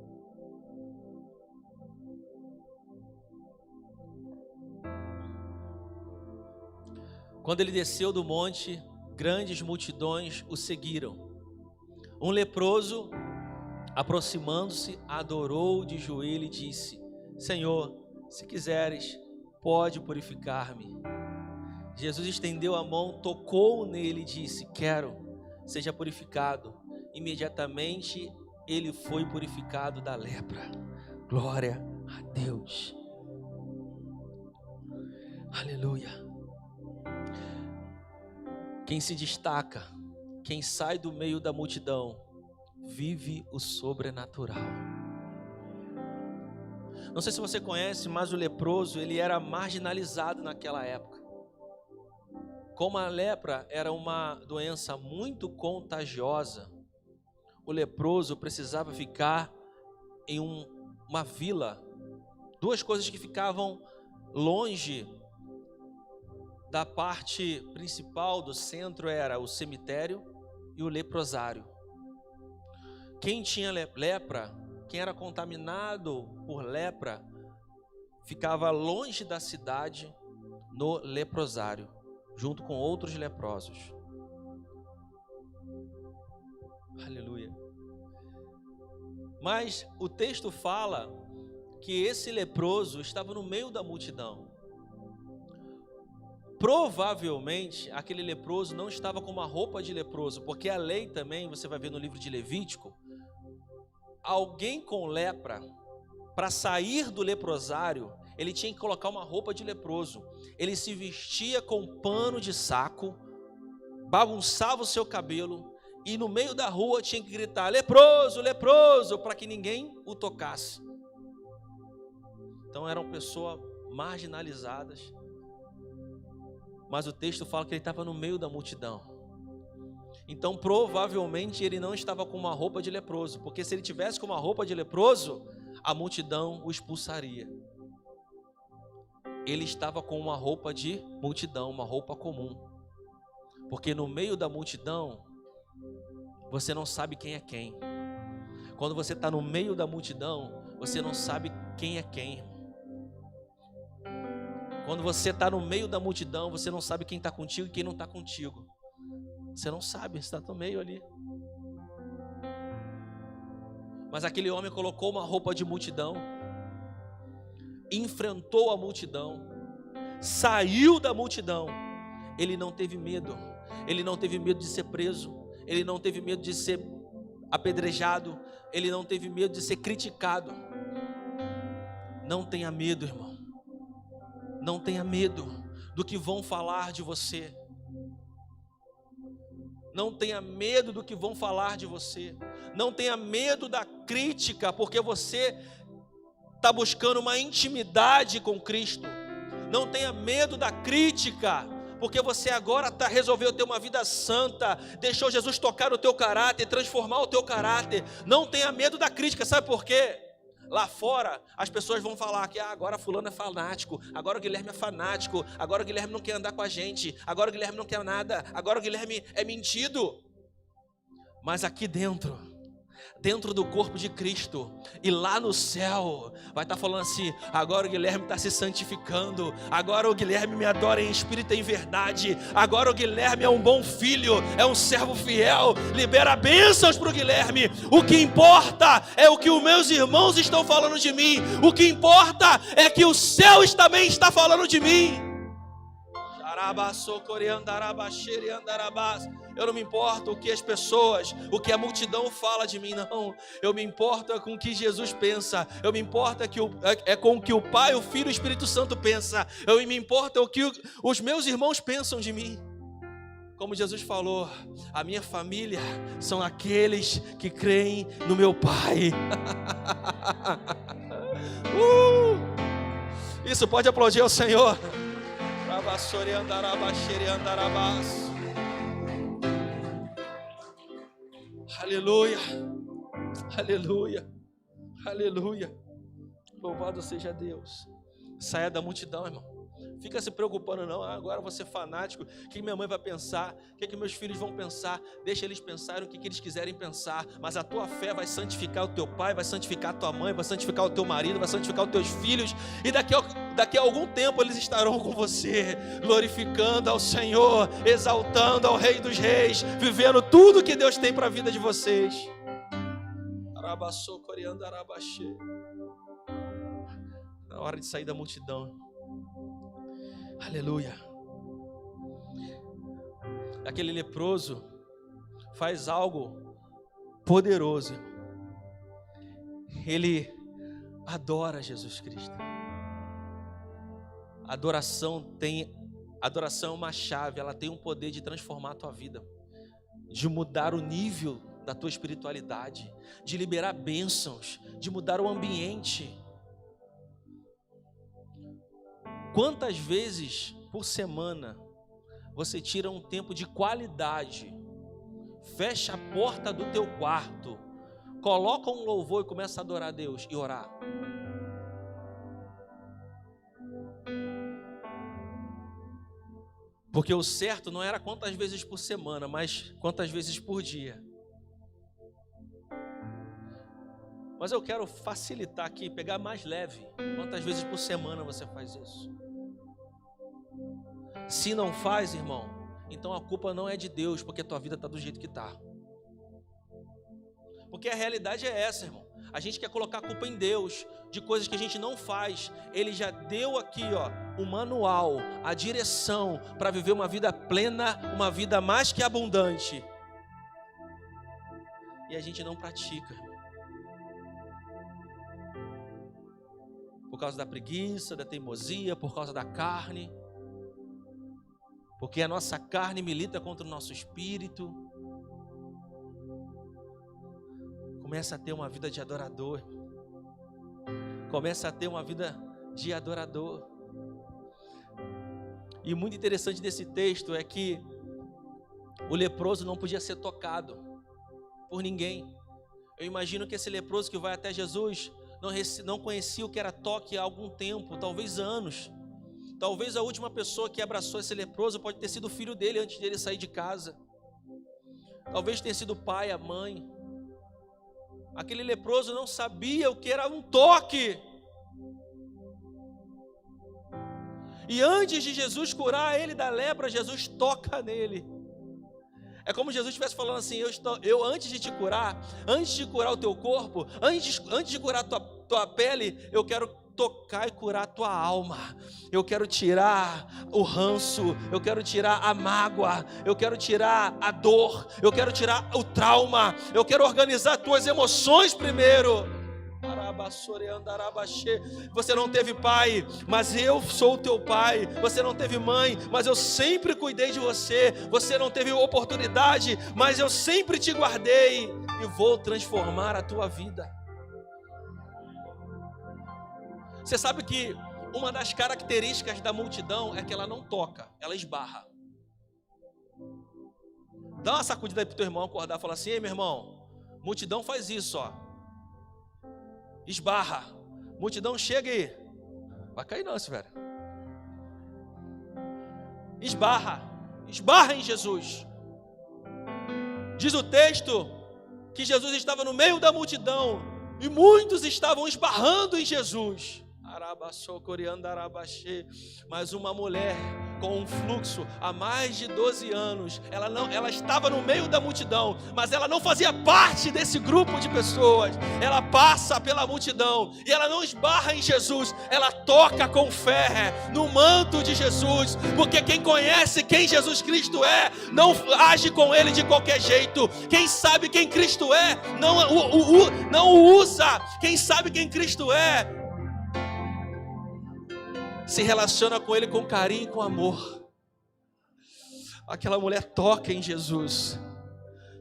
Quando ele desceu do monte, grandes multidões o seguiram. Um leproso, aproximando-se, adorou de joelho e disse: Senhor, se quiseres, pode purificar-me. Jesus estendeu a mão, tocou nele e disse: quero, seja purificado. Imediatamente ele foi purificado da lepra. Glória a Deus. Aleluia. Quem se destaca, quem sai do meio da multidão, vive o sobrenatural. Não sei se você conhece, mas o leproso, ele era marginalizado naquela época. Como a lepra era uma doença muito contagiosa, o leproso precisava ficar em uma vila. Duas coisas que ficavam longe da parte principal do centro era o cemitério e o leprosário. Quem tinha lepra, quem era contaminado por lepra, ficava longe da cidade no leprosário, junto com outros leprosos. Aleluia. Mas o texto fala que esse leproso estava no meio da multidão. Provavelmente aquele leproso não estava com uma roupa de leproso, porque a lei também, você vai ver no livro de Levítico, alguém com lepra, para sair do leprosário, ele tinha que colocar uma roupa de leproso. Ele se vestia com pano de saco, bagunçava o seu cabelo e no meio da rua tinha que gritar: leproso, leproso, para que ninguém o tocasse. Então eram pessoas marginalizadas, mas o texto fala que ele estava no meio da multidão. Então provavelmente ele não estava com uma roupa de leproso, porque se ele tivesse com uma roupa de leproso, a multidão o expulsaria. Ele estava com uma roupa de multidão, uma roupa comum, porque no meio da multidão você não sabe quem é quem. Quando você está no meio da multidão, você não sabe quem é quem. Quando você está no meio da multidão, você não sabe quem está contigo e quem não está contigo. Você não sabe, você está no meio ali. Mas aquele homem colocou uma roupa de multidão, enfrentou a multidão, saiu da multidão. Ele não teve medo. Ele não teve medo de ser preso. Ele não teve medo de ser apedrejado. Ele não teve medo de ser criticado. Não tenha medo, irmão. Não tenha medo do que vão falar de você. Não tenha medo do que vão falar de você. Não tenha medo da crítica, porque você está buscando uma intimidade com Cristo. Não tenha medo da crítica, porque você agora resolveu ter uma vida santa, deixou Jesus tocar no teu caráter, transformar o teu caráter. Não tenha medo da crítica, sabe por quê? Lá fora, as pessoas vão falar que agora fulano é fanático, agora o Guilherme é fanático, agora o Guilherme não quer andar com a gente, agora o Guilherme não quer nada, agora o Guilherme é mentido. Mas aqui dentro do corpo de Cristo, e lá no céu, vai estar falando assim: agora o Guilherme está se santificando, agora o Guilherme me adora em espírito e em verdade, agora o Guilherme é um bom filho, é um servo fiel, libera bênçãos para o Guilherme. O que importa é o que os meus irmãos estão falando de mim, o que importa é que o céu também está falando de mim. Eu não me importo o que as pessoas, o que a multidão fala de mim, não. Eu me importo com o que Jesus pensa. Eu me importo com o que o Pai, o Filho e o Espírito Santo pensa. Eu me importo o que os meus irmãos pensam de mim. Como Jesus falou, a minha família são aqueles que creem no meu Pai. Isso, pode aplaudir ao Senhor. Aleluia, aleluia, aleluia. Louvado seja Deus. Saia da multidão, irmão. Fica se preocupando não, agora eu vou ser fanático, o que minha mãe vai pensar, o que meus filhos vão pensar. Deixa eles pensarem o que eles quiserem pensar, mas a tua fé vai santificar o teu pai, vai santificar a tua mãe, vai santificar o teu marido, vai santificar os teus filhos, e daqui a algum tempo eles estarão com você, glorificando ao Senhor, exaltando ao Rei dos Reis, vivendo tudo que Deus tem para a vida de vocês. Na hora de sair da multidão, aleluia. Aquele leproso faz algo poderoso. Ele adora Jesus Cristo. Adoração é uma chave, ela tem um poder de transformar a tua vida, de mudar o nível da tua espiritualidade, de liberar bênçãos, de mudar o ambiente. Quantas vezes por semana você tira um tempo de qualidade, fecha a porta do teu quarto, coloca um louvor e começa a adorar a Deus e orar? Porque o certo não era quantas vezes por semana, mas quantas vezes por dia. Mas eu quero facilitar aqui, pegar mais leve. Quantas vezes por semana você faz isso? Se não faz, irmão, então a culpa não é de Deus, porque a tua vida está do jeito que está. Porque a realidade é essa, irmão. A gente quer colocar a culpa em Deus de coisas que a gente não faz. Ele já deu aqui, o manual, a direção para viver uma vida plena, uma vida mais que abundante. E a gente não pratica. Por causa da preguiça, da teimosia, por causa da carne. Porque a nossa carne milita contra o nosso espírito. Começa a ter uma vida de adorador. Começa a ter uma vida de adorador. E muito interessante desse texto é que o leproso não podia ser tocado por ninguém. Eu imagino que esse leproso que vai até Jesus não conhecia o que era toque há algum tempo, talvez anos. Talvez a última pessoa que abraçou esse leproso pode ter sido o filho dele antes dele sair de casa. Talvez tenha sido o pai, a mãe. Aquele leproso não sabia o que era um toque. E antes de Jesus curar ele da lepra, Jesus toca nele. É como Jesus estivesse falando assim: eu antes de te curar, antes de curar o teu corpo, antes de curar a tua pele, eu quero tocar e curar a tua alma. Eu quero tirar o ranço, eu quero tirar a mágoa, eu quero tirar a dor, eu quero tirar o trauma, eu quero organizar as tuas emoções primeiro. Você não teve pai, mas eu sou o teu pai. Você não teve mãe, mas eu sempre cuidei de você. Você não teve oportunidade, mas eu sempre te guardei e vou transformar a tua vida. Você sabe que Uma das características da multidão é que ela não toca, ela esbarra. Dá uma sacudida aí pro teu irmão acordar e falar assim: ei, meu irmão, multidão faz isso, ó. Esbarra. Multidão chega aí. Vai cair não, esse velho. Esbarra. Esbarra em Jesus. Diz o texto que Jesus estava no meio da multidão e muitos estavam esbarrando em Jesus. Mas uma mulher com um fluxo há mais de 12 anos, ela estava no meio da multidão, mas ela não fazia parte desse grupo de pessoas. Ela passa pela multidão e ela não esbarra em Jesus, ela toca com fé no manto de Jesus, porque quem conhece quem Jesus Cristo é, não age com ele de qualquer jeito. Quem sabe quem Cristo é, não o usa. Quem sabe quem Cristo é, se relaciona com ele com carinho e com amor. Aquela mulher toca em Jesus,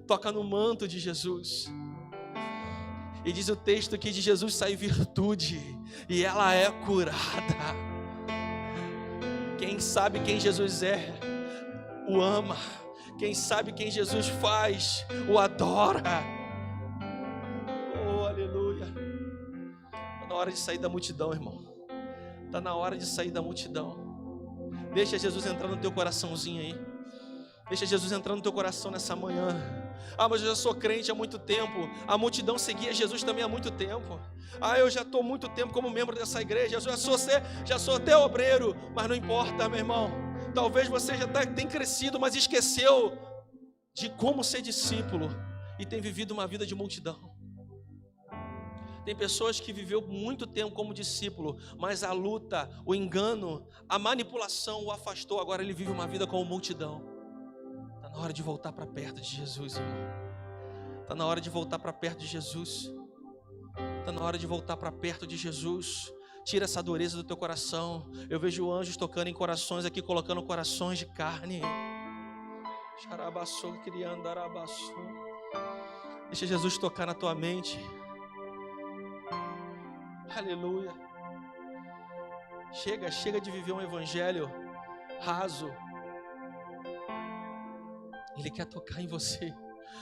toca no manto de Jesus, e diz o texto que de Jesus sai virtude, e ela é curada. Quem sabe quem Jesus é, o ama. Quem sabe quem Jesus faz, o adora. Oh, aleluia. Está na hora de sair da multidão, irmão. Está na hora de sair da multidão. Deixa Jesus entrar no teu coraçãozinho aí. Deixa Jesus entrar no teu coração nessa manhã. Ah, mas eu já sou crente há muito tempo. A multidão seguia Jesus também há muito tempo. Ah, eu já estou muito tempo como membro dessa igreja. Já sou até obreiro. Mas não importa, meu irmão. Talvez você já tenha crescido, mas esqueceu de como ser discípulo e tem vivido uma vida de multidão. Tem pessoas que viveu muito tempo como discípulo, mas a luta, o engano, a manipulação o afastou. Agora ele vive uma vida como multidão. Está na hora de voltar para perto de Jesus, irmão. Está na hora de voltar para perto de Jesus. Está na hora de voltar para perto de Jesus. Tira essa dureza do teu coração. Eu vejo anjos tocando em corações aqui, colocando corações de carne. Deixa Jesus tocar na tua mente. Aleluia. Chega de viver um evangelho raso. Ele quer tocar em você.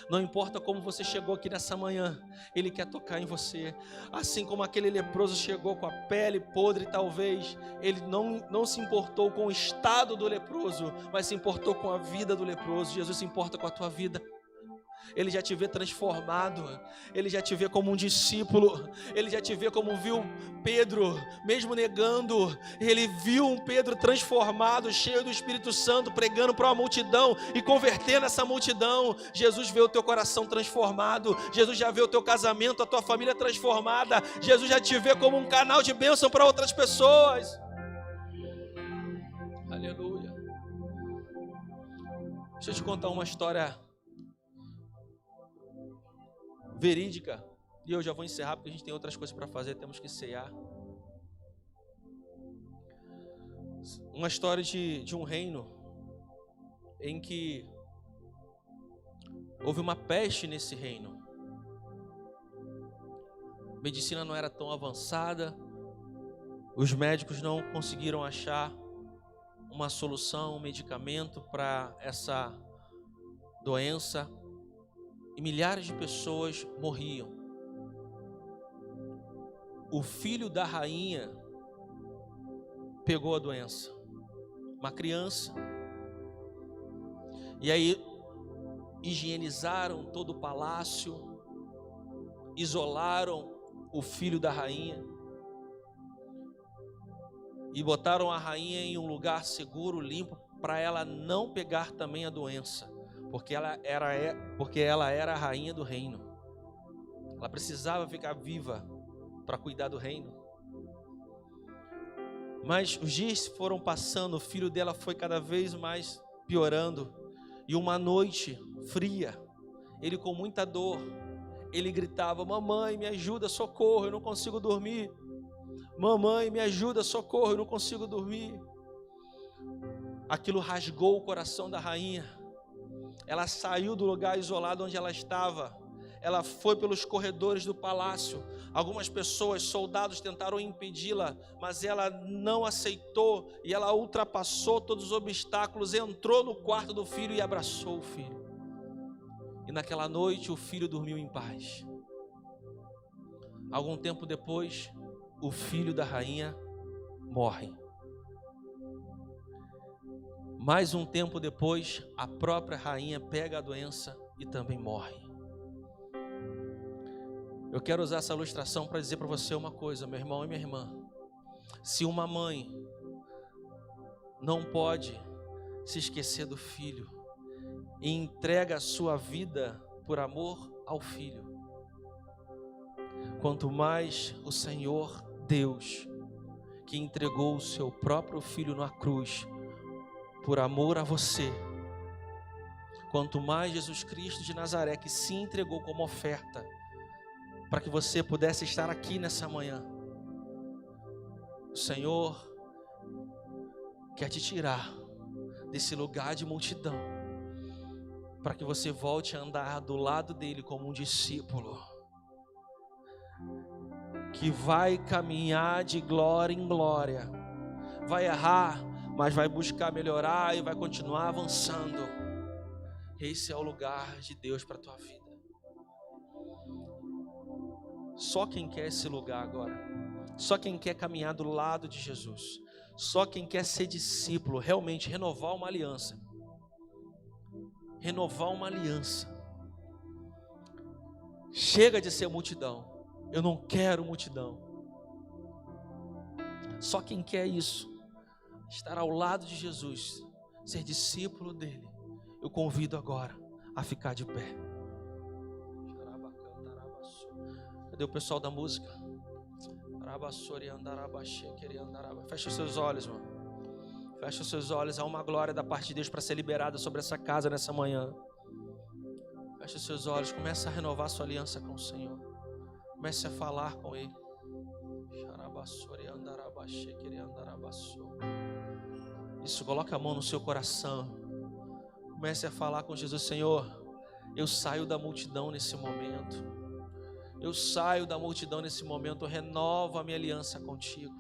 Não importa como você chegou aqui nessa manhã, Ele quer tocar em você. Assim como aquele leproso chegou com a pele podre, talvez ele não se importou com o estado do leproso, mas se importou com a vida do leproso. Jesus se importa com a tua vida. Ele já te vê transformado. Ele já te vê como um discípulo. Ele já te vê como viu Pedro, mesmo negando. Ele viu um Pedro transformado, cheio do Espírito Santo, pregando para uma multidão e convertendo essa multidão. Jesus vê o teu coração transformado. Jesus já vê o teu casamento, a tua família transformada. Jesus já te vê como um canal de bênção para outras pessoas. Aleluia. Deixa eu te contar uma história verídica, e eu já vou encerrar porque a gente tem outras coisas para fazer, temos que cear. Uma história de um reino em que houve uma peste nesse reino. A medicina não era tão avançada, os médicos não conseguiram achar uma solução, um medicamento para essa doença. E milhares de pessoas morriam. O filho da rainha pegou a doença, uma criança. E aí higienizaram todo o palácio, isolaram o filho da rainha e botaram a rainha em um lugar seguro, limpo, para ela não pegar também a doença. Porque ela era a rainha do reino. Ela precisava ficar viva para cuidar do reino. Mas os dias foram passando, o filho dela foi cada vez mais piorando. E uma noite fria, ele com muita dor, ele gritava: mamãe, me ajuda, socorro, eu não consigo dormir. Mamãe, me ajuda, socorro, eu não consigo dormir. Aquilo rasgou o coração da rainha. Ela saiu do lugar isolado onde ela estava. ela foi pelos corredores do palácio. Algumas pessoas, soldados, tentaram impedi-la, mas ela não aceitou e ela ultrapassou todos os obstáculos, entrou no quarto do filho e abraçou o filho. E naquela noite o filho dormiu em paz. Algum tempo depois, o filho da rainha morre. Mais um tempo depois, a própria rainha pega a doença e também morre. Eu quero usar essa ilustração para dizer para você uma coisa, meu irmão e minha irmã. Se uma mãe não pode se esquecer do filho e entrega a sua vida por amor ao filho, quanto mais o Senhor Deus, que entregou o seu próprio filho na cruz por amor a você, quanto mais Jesus Cristo de Nazaré, que se entregou como oferta para que você pudesse estar aqui nessa manhã, o Senhor quer te tirar desse lugar de multidão, para que você volte a andar do lado dele como um discípulo, que vai caminhar de glória em glória, vai errar, mas vai buscar melhorar e vai continuar avançando. Esse é o lugar de Deus para a tua vida. Só quem quer esse lugar agora, só quem quer caminhar do lado de Jesus, só quem quer ser discípulo, realmente renovar uma aliança. Renovar uma aliança. Chega de ser multidão. Eu não quero multidão. Só quem quer isso, estar ao lado de Jesus, ser discípulo dele, eu convido agora a ficar de pé. Cadê o pessoal da música? Fecha os seus olhos, mano. Fecha os seus olhos. Há uma glória da parte de Deus para ser liberada sobre essa casa nessa manhã. Fecha os seus olhos. Começa a renovar sua aliança com o Senhor. Comece a falar com Ele. Isso, coloca a mão no seu coração. Comece a falar com Jesus. Senhor, eu saio da multidão nesse momento. Eu saio da multidão nesse momento. Renova a minha aliança contigo.